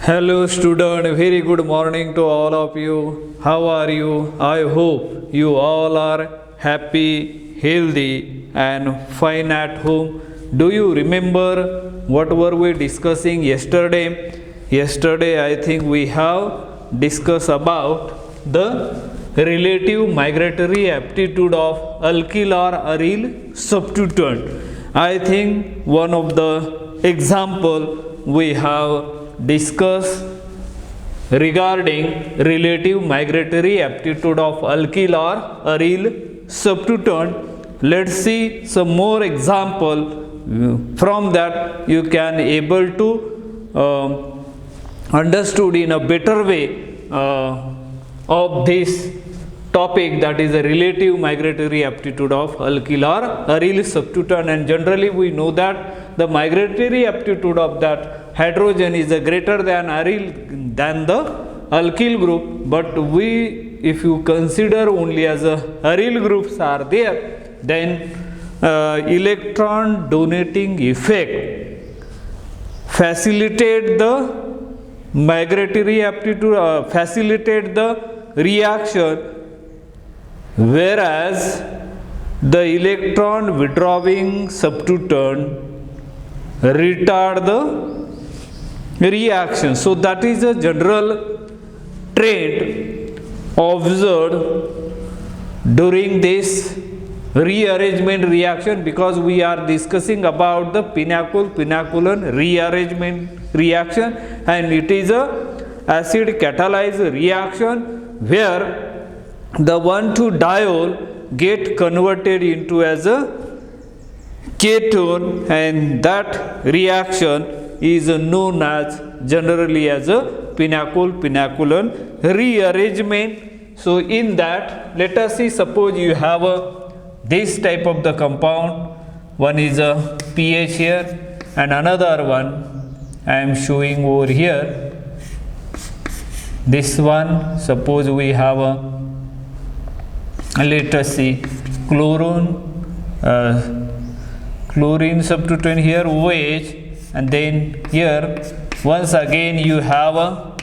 Hello student, very good morning to all of you. How are you? I hope you all are happy, healthy and fine at home. Do you remember what were we discussing yesterday? Yesterday I think we have discussed about the relative migratory aptitude of alkyl or aryl substituent. I think one of the example we have discussed regarding relative migratory aptitude of alkyl or aryl substituent. Let's see some more example. From that you can able to understood in a better way of this topic, that is a relative migratory aptitude of alkyl or aryl substituent. And generally we know that the migratory aptitude of that hydrogen is greater than aryl than the alkyl group, but we, if you consider only as a aryl groups are there, then electron donating effect facilitate the migratory aptitude, facilitate the reaction, whereas the electron withdrawing substituent retard the reaction. So that is a general trend observed during this rearrangement reaction, because we are discussing about the pinnacle-pinnaculon rearrangement reaction, and it is a acid catalyzed reaction where the 1,2-diol get converted into as a ketone, and that reaction is known as generally as a pinnacle-pinnaculon rearrangement. So in that, let us see, suppose you have this type of the compound, one is a pH here and another one I am showing over here. This one, suppose we have let us see, chlorine substituent here OH, and then here once again you have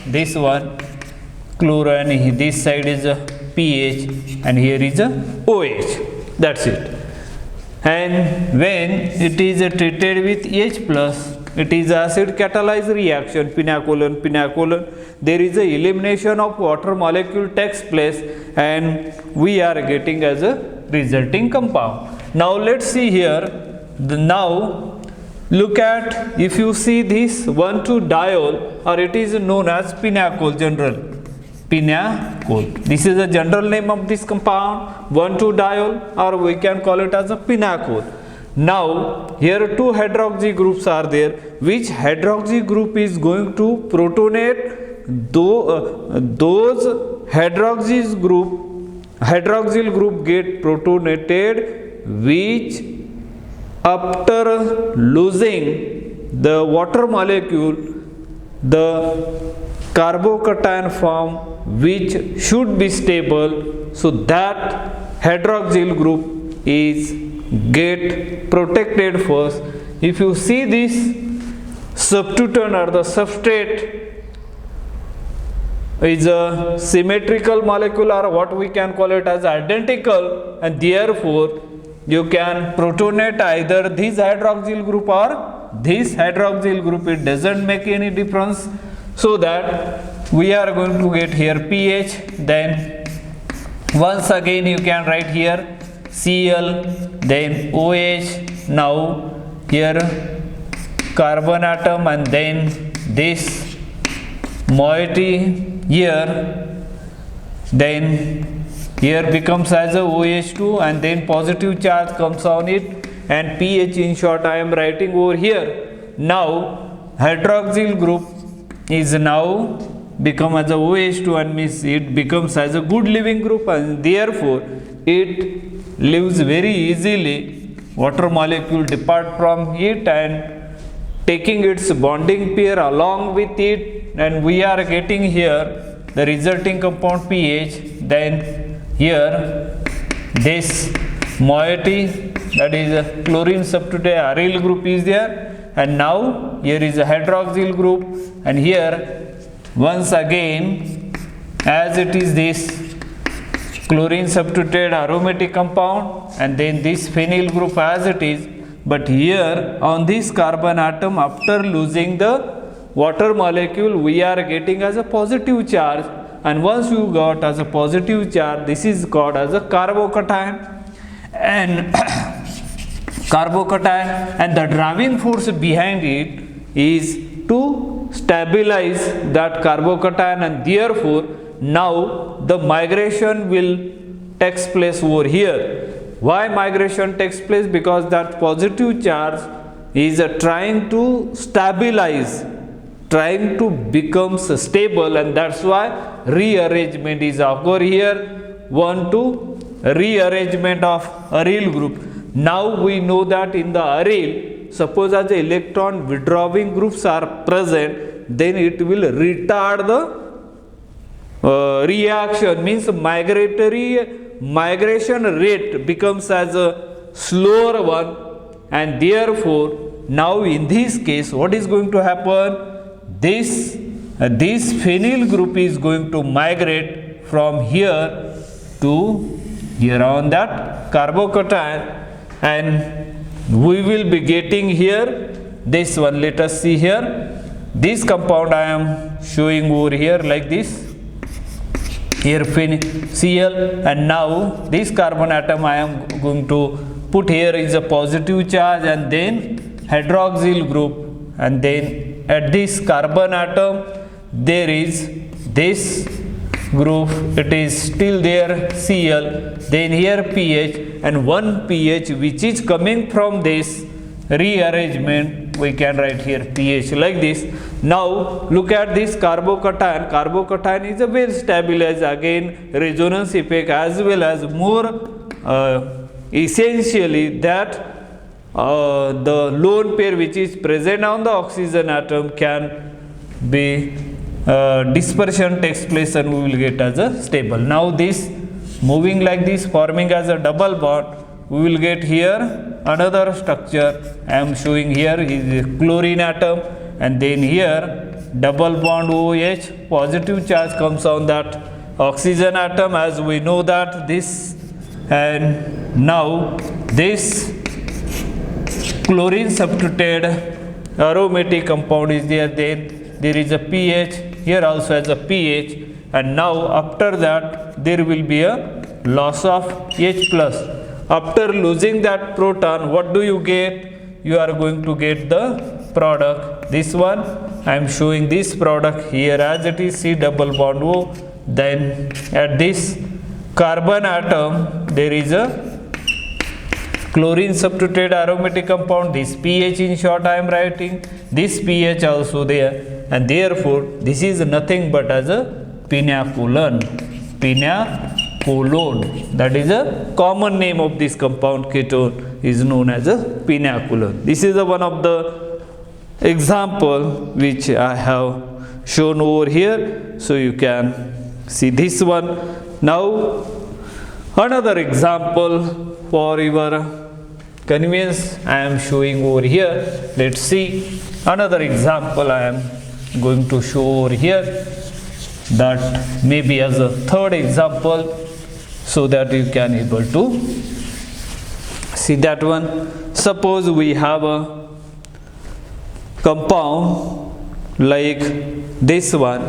this one chlorine, this side is a pH and here is a OH. That's it. And when it is treated with H plus, it is acid catalyzed reaction, pinnacle-pinnaculon, there is a elimination of water molecule takes place and we are getting as a resulting compound. Now let's see here, now look at, if you see this 1,2-diol, or it is known as pinnacle, general pinnacle. This is the general name of this compound, 1,2-diol, or we can call it as a pinnacle. Now here two hydroxy groups are there. Which hydroxy group is going to protonate? Those hydroxyl group get protonated which after losing the water molecule, the carbocation form which should be stable, so that hydroxyl group is get protected first. If you see this substituent or the substrate is a symmetrical molecule, or what we can call it as identical, and therefore you can protonate either this hydroxyl group or this hydroxyl group, it doesn't make any difference. So that we are going to get here pH, then once again you can write here Cl, then OH, now here carbon atom, and then this moiety here, then here becomes as a OH2 and then positive charge comes on it, and pH in short I am writing over here. Now hydroxyl group is now become as a OH2 and means it becomes as a good living group, and therefore it lives very easily. Water molecule depart from it and taking its bonding pair along with it, and we are getting here the resulting compound pH. Then here this moiety, that is a chlorine substitute aryl group is there, and now here is a hydroxyl group, and here once again, as it is this chlorine substituted aromatic compound, and then this phenyl group as it is, but here on this carbon atom, after losing the water molecule, we are getting as a positive charge, and once you got as a positive charge, this is called as a carbocation. And carbocation, and the driving force behind it is to stabilize that carbocation, and therefore now the migration will takes place over here. Why migration takes place? Because that positive charge is trying to stabilize, trying to become stable, and that's why rearrangement is occur here. 1 to rearrangement of aryl group. Now we know that in the aryl, suppose as the electron withdrawing groups are present, then it will retard the reaction, means migration rate becomes as a slower one, and therefore now in this case what is going to happen? This phenyl group is going to migrate from here to here on that carbocation, and we will be getting here this one. Let us see here. This compound I am showing over here like this. Here Cl, and now this carbon atom I am going to put here is a positive charge, and then hydroxyl group, and then at this carbon atom there is this group, it is still there Cl, then here pH, and one pH which is coming from this rearrangement, we can write here pH like this. Now look at this carbocation. Carbocation is a well stabilized, again resonance effect, as well as more essentially that the lone pair which is present on the oxygen atom can be dispersion takes place, and we will get as a stable. Now this moving like this, forming as a double bond, we will get here another structure. I am showing here is a chlorine atom, and then here double bond OH, positive charge comes on that oxygen atom, as we know that this, and now this chlorine substituted aromatic compound is there, then there is a pH, here also has a pH, and now after that there will be a loss of H plus. After losing that proton, what do you get? You are going to get the product. This one I am showing this product here as it is, C double bond O. Then at this carbon atom there is a chlorine substituted aromatic compound, this pH in short I am writing, this pH also there, and therefore this is nothing but as a pinacolone. Pinacolone, that is a common name of this compound ketone, is known as a pinacolone. This is one of the example which I have shown over here, so you can see this one. Now another example for your convenience I am showing over here. Let's see another example I am going to show over here, that maybe as a third example, so that you can able to see that one. Suppose we have a compound like this one.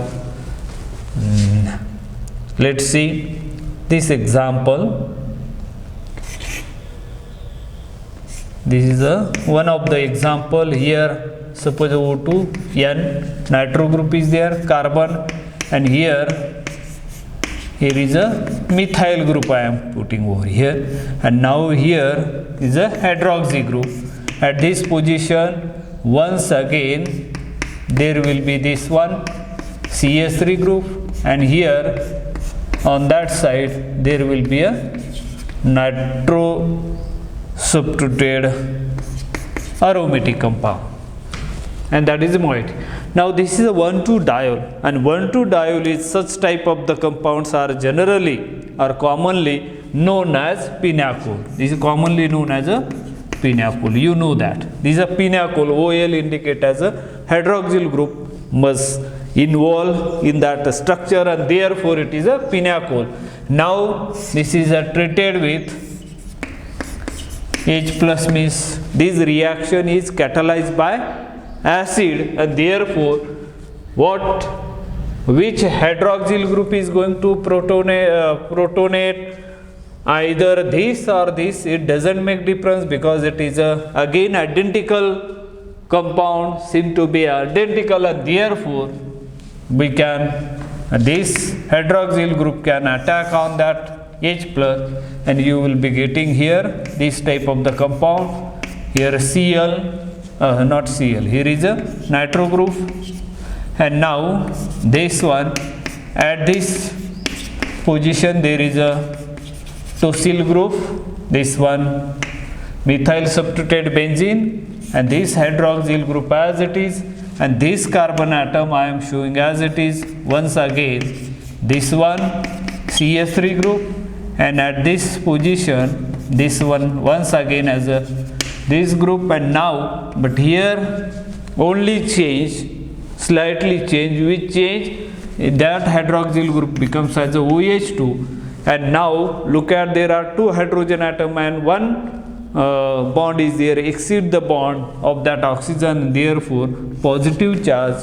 Let's see this example. This is one of the example here. Suppose O2 N nitro group is there, carbon, and here is a methyl group I am putting over here, and now here is a hydroxy group. At this position once again there will be this one CS3 group, and here on that side there will be a nitro substituted aromatic compound, and that is a moiety. Now this is a 1,2-diol, and 1,2-diol is such type of the compounds are generally or commonly known as pinacol. This is commonly known as a pinacol. You know that. This is a pinacol. OL indicate as a hydroxyl group. Must involved in that structure, and therefore it is a pinacol. Now this is treated with H plus, means this reaction is catalyzed by acid, and therefore which hydroxyl group is going to protonate either this or this. It doesn't make difference because it is again identical compound, seem to be identical, and therefore we can this hydroxyl group can attack on that H plus, and you will be getting here this type of the compound. Here Cl, not Cl, here is a nitro group, and now this one at this position there is a tosyl group, this one methyl substituted benzene, and this hydroxyl group as it is, and this carbon atom I am showing as it is once again, this one CS3 group, and at this position this one once again as a this group. And now but here only slightly change, which change that hydroxyl group becomes as a OH2, and now look at there are two hydrogen atom and one bond is there exceed the bond of that oxygen, therefore positive charge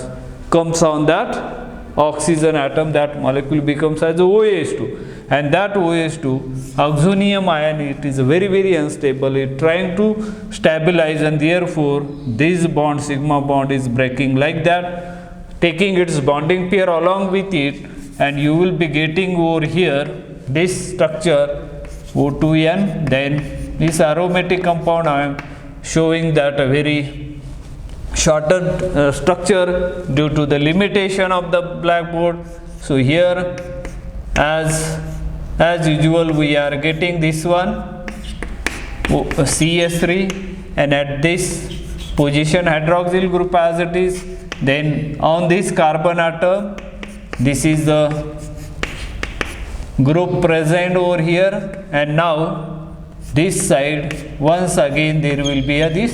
comes on that oxygen atom, that molecule becomes as a OH2, and that OH2 oxonium ion, it is very unstable, it trying to stabilize, and therefore this bond sigma bond is breaking like that, taking its bonding pair along with it, and you will be getting over here this structure O2N. Then this aromatic compound I am showing that a very shortened structure due to the limitation of the blackboard. So here as usual we are getting this one CS3, and at this position hydroxyl group as it is, then on this carbon atom this is the group present over here, and now this side once again there will be this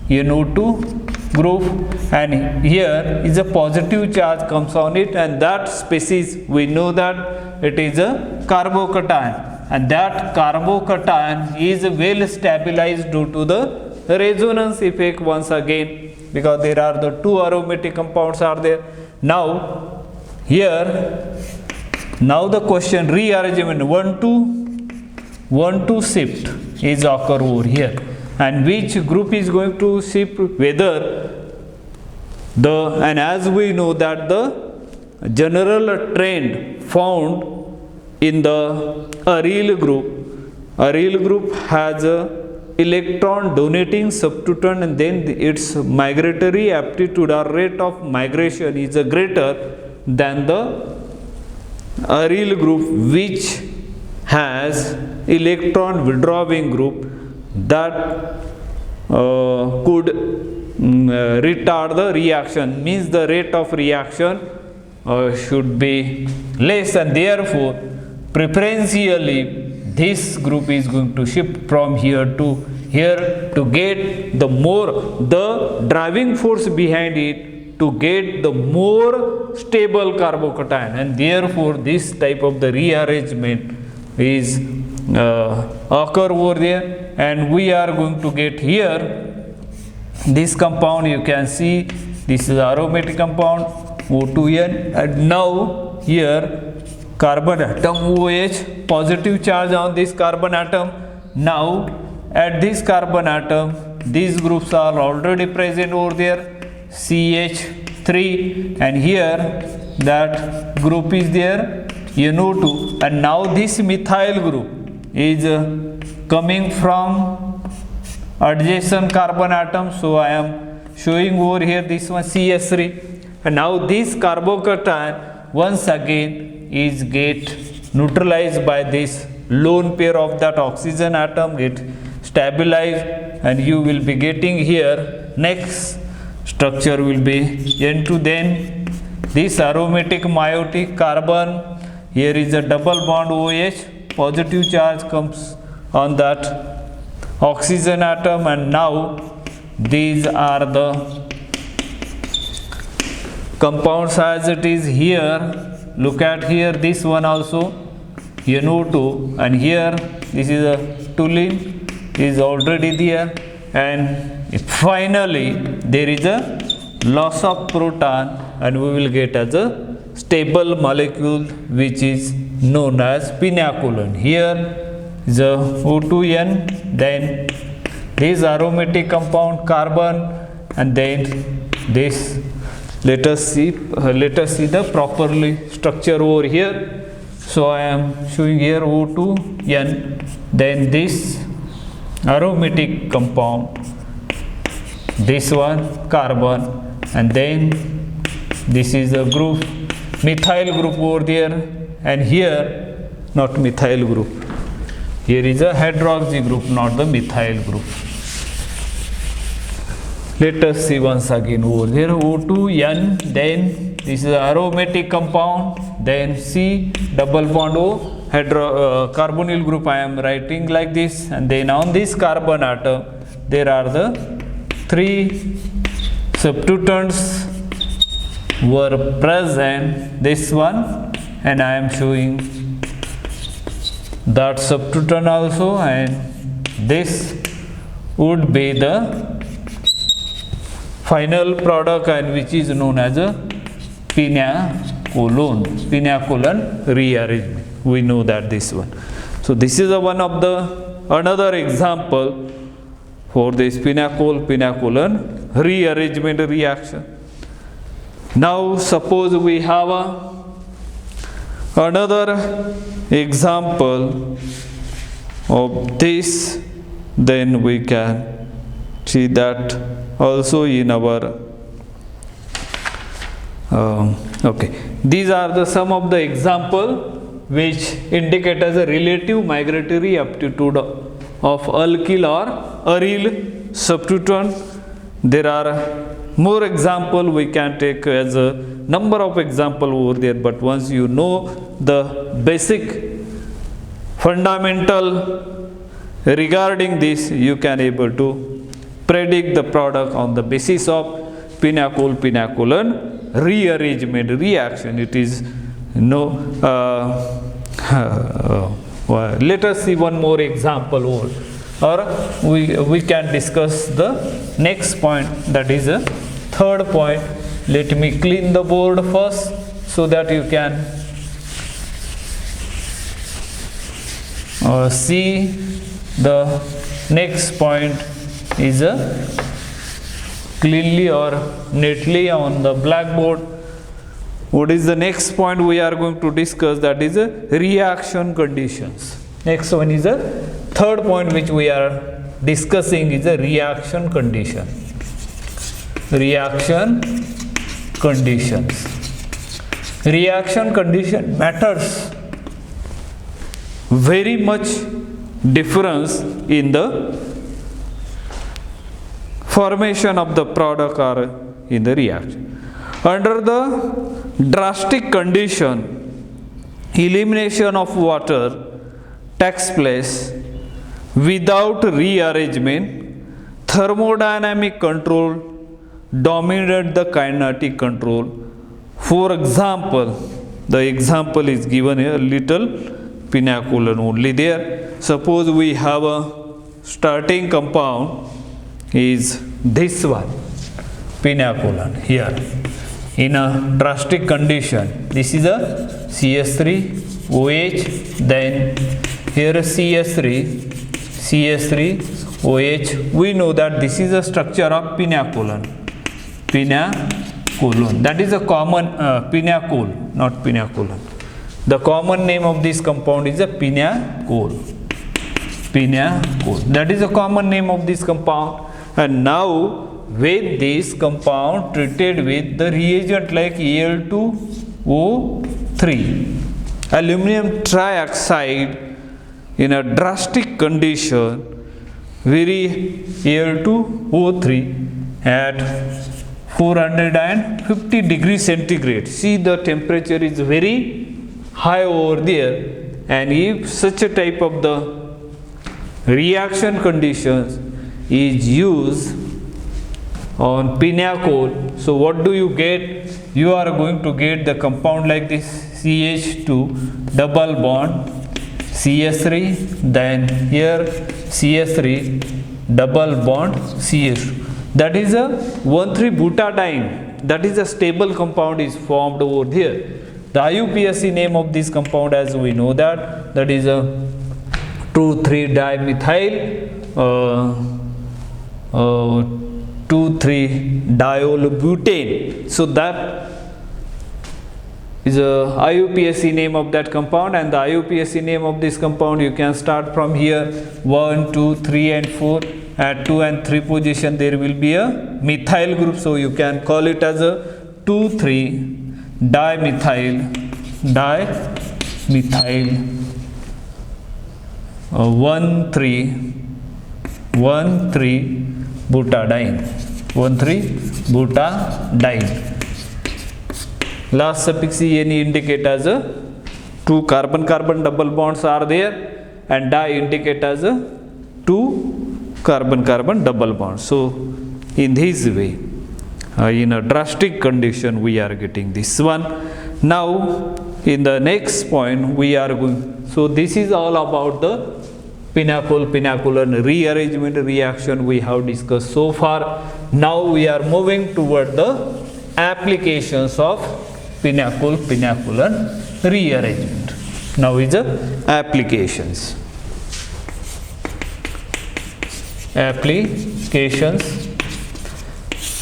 NO2 group, and here is a positive charge comes on it, and that species we know that it is a carbocation, and that carbocation is well stabilized due to the resonance effect once again, because there are the two aromatic compounds are there. Now here the question rearrangement 1 to shift is occur over here, and which group is going to shift, whether and as we know that the general trend found in the aryl group has a electron donating substituent, and then its migratory aptitude or rate of migration is greater than the aryl group which has electron withdrawing group that could retard the reaction, means the rate of reaction should be less, and therefore preferentially this group is going to shift from here to here to get the driving force behind it to get the more stable carbocation, and therefore this type of the rearrangement is occur over there, and we are going to get here this compound. You can see this is aromatic compound O2N, and now here carbon atom OH, positive charge on this carbon atom. Now at this carbon atom these groups are already present over there, CH3, and here that group is there NO2, and now this methyl group is coming from adjacent carbon atom, so I am showing over here this one CS3, and now this carbocation once again is get neutralized by this lone pair of that oxygen atom, get stabilized, and you will be getting here next structure will be N2. Then this aromatic meiotic carbon, here is a double bond OH, positive charge comes on that oxygen atom, and now these are the compounds as it is here. Look at here, this one also NO2, and here this is a toluene is already there, and finally there is a loss of proton, and we will get as a stable molecule which is known as pinacoline. Here is a O2N, then this aromatic compound carbon, and then this. Let us see the properly structure over here. So I am showing here O2N, then this aromatic compound, this one carbon, and then this is a group, methyl group over there, and here not methyl group, here is a hydroxy group, not the methyl group. Let us see once again over there, O2N, then this is aromatic compound, then C double bond O, carbonyl group I am writing like this, and then on this carbon atom there are the 3 substituents were present, this one, and I am showing that substituent also, and this would be the final product, and which is known as a pinacoline rearrangement. We know that this one. So this is one of the another example for this pinacoline rearrangement reaction. Now suppose we have another example of this, then we can see that also in our okay, these are the some of the example which indicate as a relative migratory aptitude of alkyl or aryl substituent. There are more example, we can take as a number of example over there, but once you know the basic fundamental regarding this, you can able to predict the product on the basis of pinacoline rearrangement reaction. It is let us see one more example over, or we can discuss the next point, that is a third point. Let me clean the board first so that you can see the next point is cleanly or neatly on the blackboard. What is the next point we are going to discuss? That is reaction conditions. Next one is a third point which we are discussing is a reaction condition. Reaction conditions. Reaction condition matters very much difference in the formation of the product or in the reaction. Under the drastic condition, elimination of water takes place without rearrangement. Thermodynamic control dominates the kinetic control. For example, the example is given here, little pinacoline only there. Suppose we have a starting compound is this one, pinacoline here. In a drastic condition, this is a CS3 OH, then here a CS3 OH. We know that this is a structure of pinacoline. That is a common pinacol, not pinacoline. The common name of this compound is a pinacol. That is a common name of this compound. And now with this compound treated with the reagent like Al2O3, aluminum trioxide in a drastic condition, very Al2O3 at 450 degrees centigrade. See, the temperature is very high over there, and if such a type of the reaction conditions is used on pinacol, so what do you get? you are going to get the compound like this, CH2 double bond CS3, then here CS3 double bond CH2. That is a 1,3-butadiene. That is a stable compound is formed over here. The IUPAC name of this compound, as we know, that is a 2,3-dimethyl 2,3-diolbutane. So that is a IUPAC name of that compound, and the IUPAC name of this compound you can start from here 1, 2, 3 and 4. At 2 and 3 position there will be a methyl group, so you can call it as a 2,3-dimethyl 1,3-butadiene. 1,3-butadiene. Last suffix En indicate as a 2 carbon-carbon double bonds are there, and di indicate as a 2 carbon-carbon double bonds. So in this way, in a drastic condition, we are getting this one. Now in the next point we are going, so this is all about the pinacol-pinacolan rearrangement reaction we have discussed so far. Now we are moving toward the applications of pinacol-pinacolan rearrangement. Now is the applications.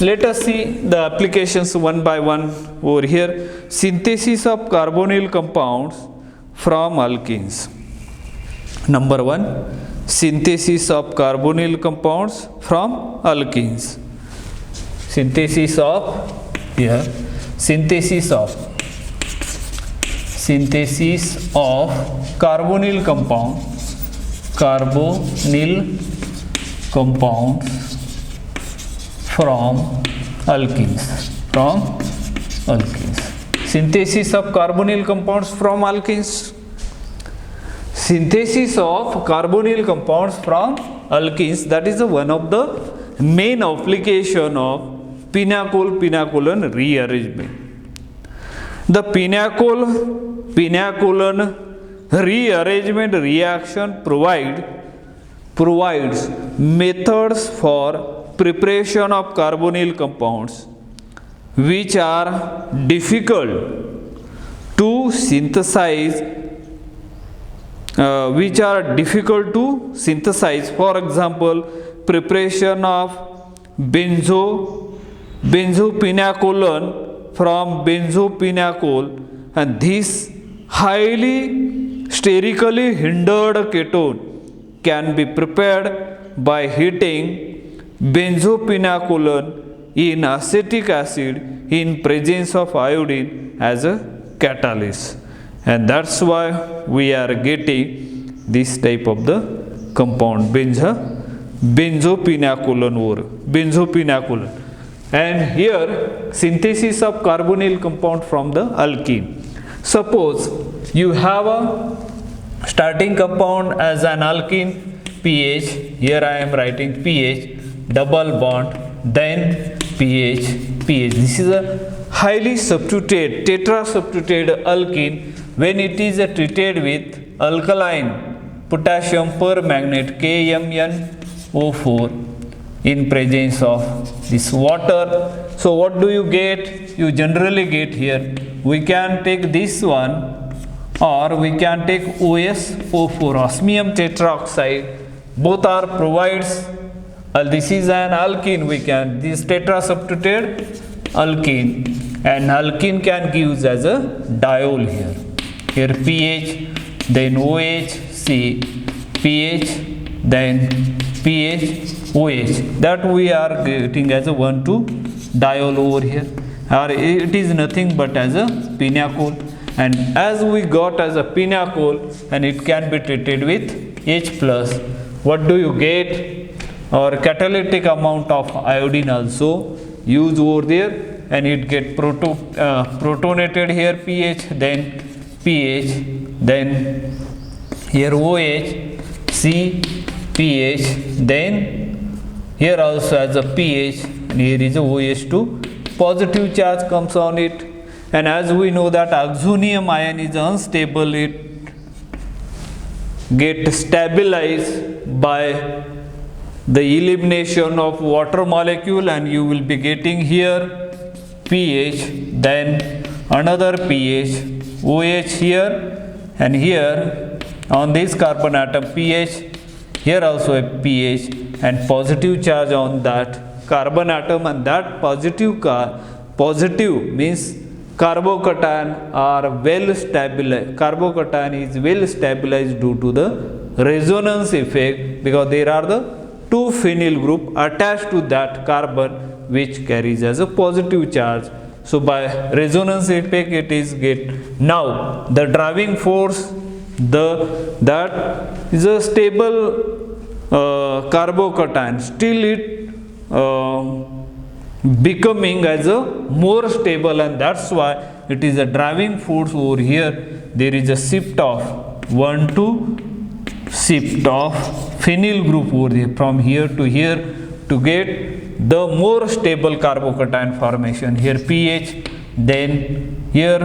Let us see the applications one by one over here. Synthesis of carbonyl compounds from alkenes. Number 1, synthesis of carbonyl compounds from alkenes. Synthesis of carbonyl compounds from alkenes. Synthesis of carbonyl compounds from alkenes. Synthesis of carbonyl compounds from alkenes, that is one of the main application of pinacol-pinacolan rearrangement. The pinacol-pinacolan rearrangement reaction provides methods for preparation of carbonyl compounds which are difficult to synthesize. For example, preparation of benzopinacolan from benzopinacol, and this highly sterically hindered ketone can be prepared by heating benzopinacolan in acetic acid in presence of iodine as a catalyst, and that's why we are getting this type of the compound benzopinacolan. And here synthesis of carbonyl compound from the alkene. Suppose you have a starting compound as an alkene pH, here I am writing pH, double bond, then pH. This is a highly substituted, tetra-substituted alkene. When it is treated with alkaline potassium permanganate KMnO4 in presence of this water, so what do you get? You generally get here, we can take this one, or we can take OSO4, osmium tetroxide. Both are provides, this is an alkene, this tetra-substituted alkene, and alkene can give as a diol here. Here pH, then OH, C, pH, then pH, OH. That we are getting as a 1,2-diol over here. Or it is nothing but as a pinacol. And as we got as a pinacol, and it can be treated with H+. What do you get? Or catalytic amount of iodine also used over there, and it get protonated here pH, then pH, then here OH, C, pH, then here also as a pH, and here is a OH to positive charge comes on it, and as we know that oxonium ion is unstable, it get stabilized by the elimination of water molecule, and you will be getting here pH, then another pH, OH here, and here on this carbon atom pH, here also a pH, and positive charge on that carbon atom, and that positive means carbocation are well stabilized. Carbocation is well stabilized due to the resonance effect, because there are the two phenyl group attached to that carbon which carries as a positive charge. So by resonance effect it is get. Now the driving force, that is a stable carbocation, still it becoming as a more stable, and that's why it is a driving force over here. There is a shift of 1 to shift of phenyl group over here from here to get the more stable carbocation formation. Here pH, then here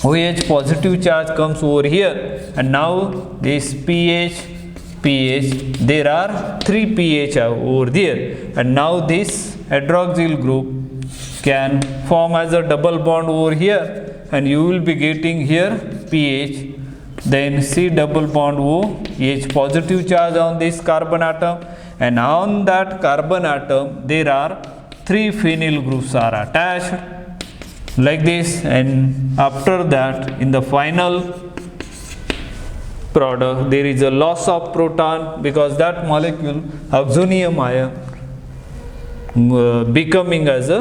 OH positive charge comes over here, and now this pH, there are 3 pH over there, and now this hydroxyl group can form as a double bond over here, and you will be getting here pH, then C double bond O, H positive charge on this carbon atom, and on that carbon atom there are 3 phenyl groups are attached like this, and after that in the final product there is a loss of proton, because that molecule oxonium ion becoming as a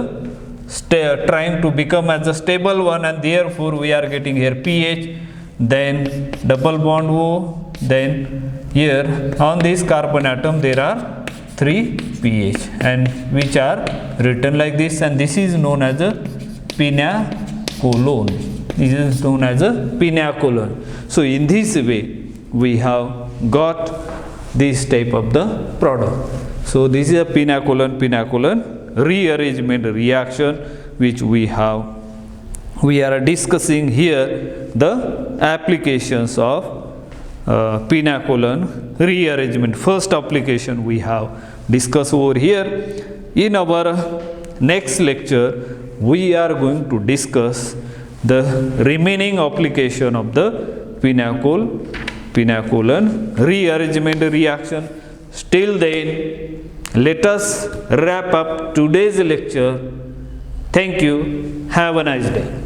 trying to become as a stable one, and therefore we are getting here pH, then double bond O, then here on this carbon atom there are 3 pH, and which are written like this, and this is known as a pinacolone. This is known as a pinacolone. So in this way we have got this type of the product. So this is a pinacolone rearrangement reaction which we are discussing here, the applications of pinacolone rearrangement. First application we have discussed over here. In our next lecture we are going to discuss the remaining application of the pinacolone rearrangement reaction. Till then, let us wrap up today's lecture. Thank you. Have a nice day.